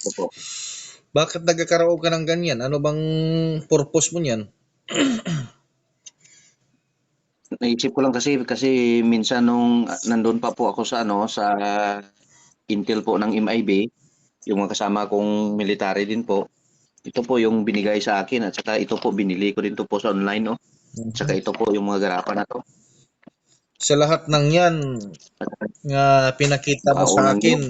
Opo. Bakit nagkakaroon ka ng ganyan? Ano bang purpose mo niyan? Naisip ko lang kasi minsan nung nandun pa po ako sa sa Intel po ng MIB, yung mga kasama kong military din po, ito po yung binigay sa akin at saka ito po binili ko din to po sa online, no? At saka ito po yung mga garapan na to. Sa lahat ng yan nga pinakita mo sa Baon akin,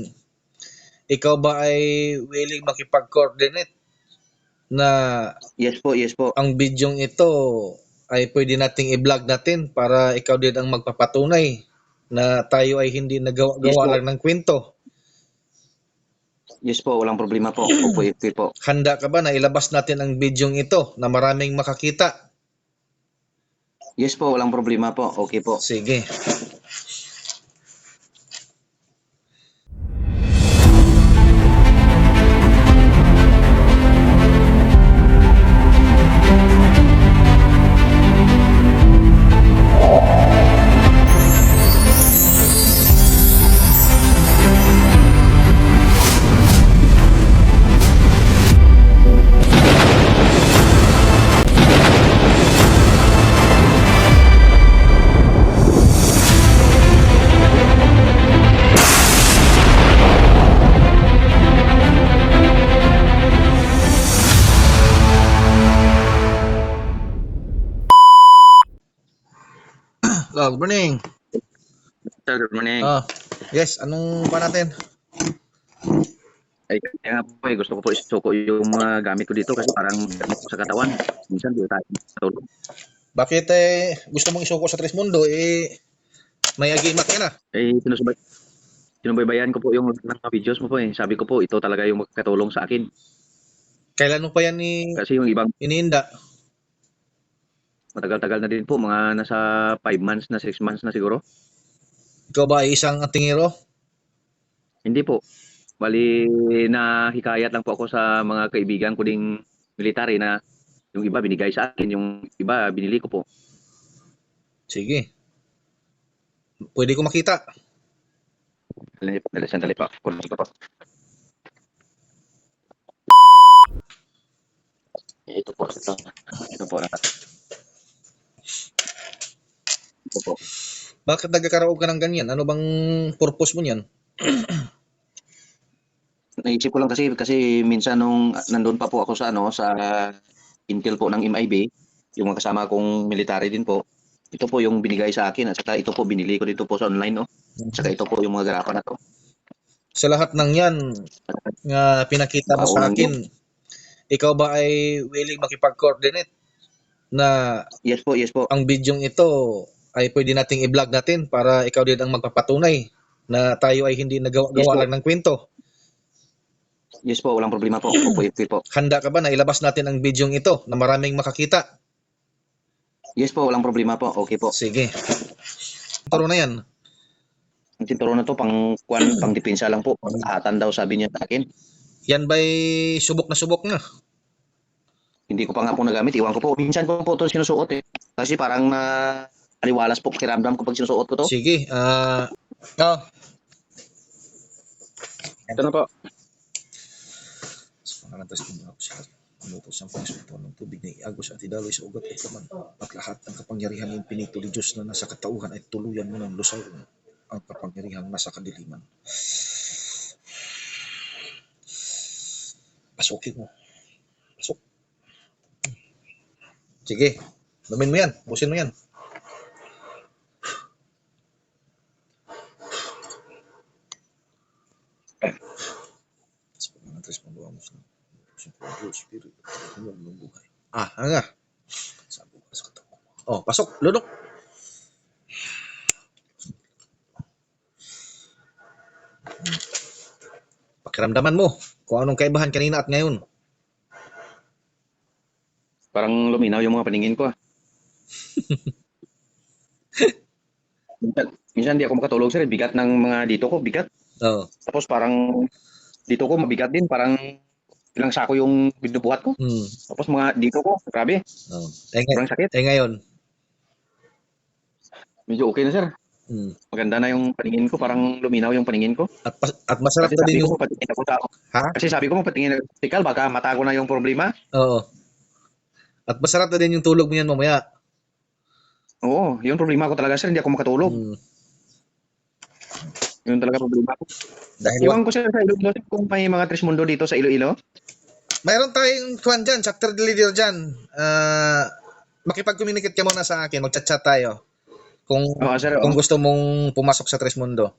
ikaw ba ay willing makipag-coordinate na Yes po, yes po. ang bidyong ito ay pwede nating i-vlog natin para ikaw din ang magpapatunay na tayo ay hindi Yes nagawa-gawa po. lang ng kwento. Yes po, walang problema po. Opo, po. Handa ka ba na ilabas natin ang bidyong ito na maraming makakita? Yes po, walang problema po. Okay po. Sige. Good morning. Sir, good morning. Yes, anong pa natin? Ay, kaya nga po gusto ko po isuko yung mga gamit ko dito kasi parang gamit ko sa katawan. Minsan di tayo matulog. Bakit gusto mong isuko sa Trismundo? May agimat ka na. Sinubaybayan ko po yung mga videos mo po eh. Sabi ko po, ito talaga yung magkatulong sa akin. Kailan mo pa yan Kasi yung ibang iniinda? matagal-tagal na din po, mga nasa 5 months na, 6 months na siguro. Ikaw ba ay isang atingero? Hindi po. Bali, nahikayat lang po ako sa mga kaibigan ko ding military na yung iba binigay sa akin, yung iba binili ko po. Sige. Pwede ko makita. Sandali pa. Kunin ko po. Ito po. Ito po. Ito po. Bakit nagkakaroon ka ng ganyan? Ano bang purpose mo niyan? Naisip ko lang kasi minsan nung nandun pa po ako sa sa Intel po ng MIB, yung mga kasama kong military din po, ito po yung binigay sa akin at saka ito po binili ko dito po sa online, no? At saka ito po yung mga garapan na to. Sa lahat ng yan nga pinakita mo sa akin, ikaw ba ay willing makipag-coordinate na Yes po, yes po. ang bidyong ito ay pwede nating i-vlog natin para ikaw din ang magpapatunay na tayo ay hindi nagawa-gawa lang ng kwento. Yes po, walang problema po. Opo, po. Handa ka ba na ilabas natin ang bidyong ito na maraming makakita? Yes po, walang problema po. Okay po. Sige. Turo na yan. Ang tinturo na to pang depensa lang po. Hatan daw sabi niya sa akin. Yan ba'y subok na? Hindi ko pa nga po nagamit. Iwan ko po. Minsan ko po ito sinusuot eh. Kasi parang aliwalas po kiramdam ko pag sinusuot ko to. Sige. Ito na po. Sa pangalan tas kung sa minutos ang pangisupo ng tubig na iagos at idaloy sa ugat at laman at lahat ng kapangyarihan ng pinito ni Diyos na nasa katauhan ay tuluyan mo ng lusaw ang kapangyarihan nasa kadiliman. Pasukin mo. Pasok. Sige. Damin mo yan. Busin mo yan. Sa pangalan tas kung Spirit, ng buhay. Ano nga? Sa bukas katawan. Pasok. Lunok. Pakiramdaman mo kung anong kaibahan kanina at ngayon. Parang luminaw yung mga paningin ko. Minsan di ako makatulog sir. Bigat ng mga dito ko. Bigat. Oo. Tapos parang dito ko mabigat din. Parang ilang sako yung binubuhat ko. Tapos mga dito ko. Grabe. Parang sakit. Ngayon? Medyo okay na sir. Maganda na yung paningin ko. Parang luminaw yung paningin ko. At masarap na din yung Ha? Kasi sabi ko patingin ng hospital baka mata ko na yung problema. Oo. At masarap na din yung tulog mo yan mamaya. Oo, yung problema ko talaga sir, hindi ako makatulog. Mm. Yun talaga problema ko. Dahil Iwan ko sir sa Iloilo sir, kung may mga Trismundo dito sa Iloilo. mayroon tayong kwan dyan, chapter leader dyan. Makipag-communicate ka muna sa akin, mag-chat-chat tayo. Kung Oo sir, kung oo. gusto mong pumasok sa Trismundo.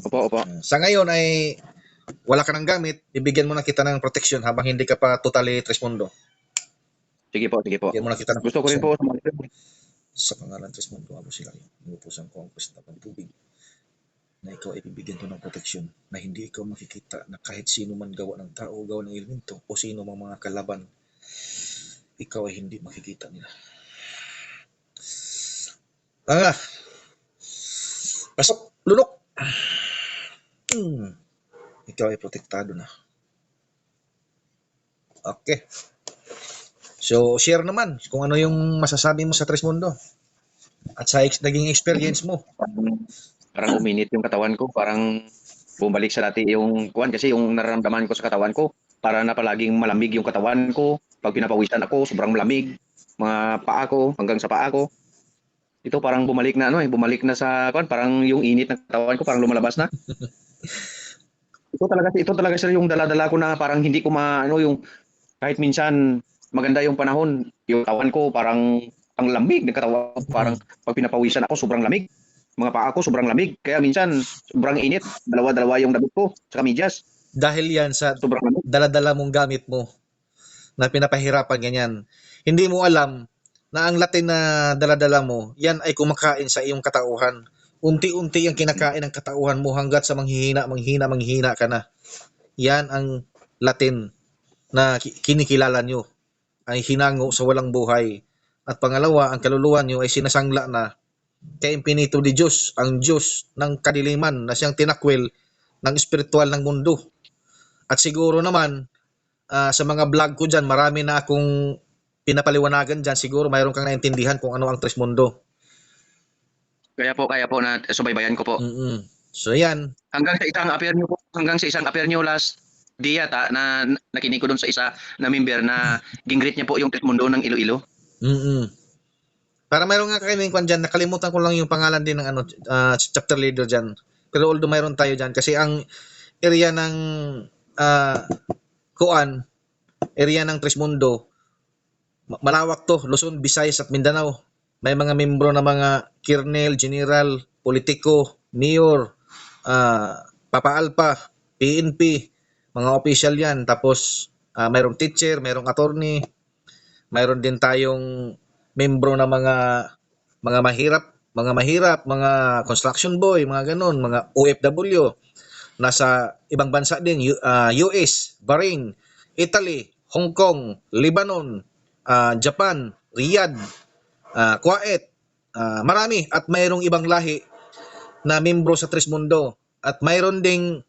Opo, opo. Sa ngayon ay wala ka ng gamit, bibigyan mo na kita ng protection habang hindi ka pa totally Trismundo. Sige po, sige po. Bigyan mo na kita ng Gusto ko rin protection. po sa mga Sa pangalan Trismundo, ako sila. Inutusan ko ang pwesta ng tubig na ikaw ay bibigyan ko ng protection na hindi ikaw makikita na kahit sino man gawa ng tao, gawa ng elemento o sino mang mga kalaban, ikaw ay hindi makikita nila. Pasok, lunok. Ikaw ay protektado na. Okay. So, share naman kung ano yung masasabi mo sa Trismundo at sa naging experience mo. parang uminit yung katawan ko, parang bumalik sa dati yung kuwan kasi yung nararamdaman ko sa katawan ko, para na palaging malamig yung katawan ko. Pag pinapawisan ako, sobrang malamig. Mga paa ko, hanggang sa paa ko. Ito parang bumalik na bumalik na sa kuwan, parang yung init ng katawan ko parang lumalabas na. Ito talaga sir yung dala-dala ko na parang hindi ko yung kahit minsan maganda yung panahon, yung katawan ko parang ang lamig ng katawan, parang pag pinapawisan ako sobrang lamig. Mga paa ko sobrang lamig, kaya minsan sobrang init, dalawa-dalawa yung damit ko sa kamidyas, Dahil yan sa sobrang lamig. dala-dala mong gamit mo na pinapahirapan ganyan. Hindi mo alam na ang Latin na dala-dala mo, yan ay kumakain sa iyong katauhan. Unti-unti yung kinakain ng katauhan mo hanggat sa manghihina ka na. Yan ang Latin na kinikilala nyo. Ay hinango sa walang buhay. At pangalawa, ang kaluluwa nyo ay sinasangla na kay Impinito di Diyos, ang Diyos ng kadiliman na siyang tinakwil ng espiritual ng mundo. At siguro naman, sa mga vlog ko dyan, marami na akong pinapaliwanagan dyan. Siguro mayroon kang naintindihan kung ano ang Trismundo. Kaya po na subaybayan ko po. So yan. Hanggang sa isang appear nyo last dia na nakinig ko doon sa isa na member na gingrit niya po yung Trismundo ng Iloilo. Para mayroon nga kaming kwan dyan, nakalimutan ko lang yung pangalan din ng chapter leader dyan. Pero although mayroon tayo dyan, kasi ang area ng area ng Trismundo, malawak to, Luzon, Visayas at Mindanao. May mga membro na mga colonel, general, politiko, mayor, Papa Alpa, PNP, mga official yan. Tapos mayroong teacher, mayroong attorney, mayroon din tayong membro na mga mahirap, mga construction boy, mga ganun, mga OFW. Nasa ibang bansa din, US, Bahrain, Italy, Hong Kong, Lebanon, Japan, Riyadh, Kuwait, marami. At mayroong ibang lahi na membro sa Trismundo. At mayroon ding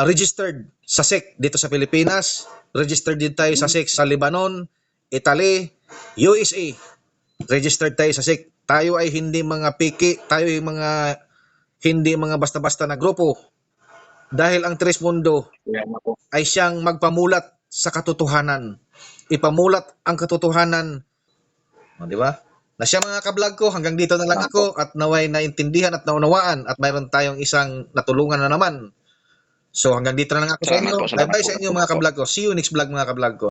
registered sa SEC dito sa Pilipinas. Registered din tayo sa SEC sa Lebanon, Italy, USA. Registered tayo sa SEC. Tayo ay hindi mga piki, tayo ay hindi mga basta-basta na grupo. Dahil ang Trismundo ay siyang magpamulat sa katotohanan. Ipamulat ang katotohanan. Di ba? Na siya mga kablog ko, hanggang dito na lang ako at naway naintindihan at naunawaan at mayroon tayong isang natulungan na naman. So hanggang dito na lang ako sa inyo. Bye-bye sa inyo mga kablog ko. See you next vlog mga kablog ko.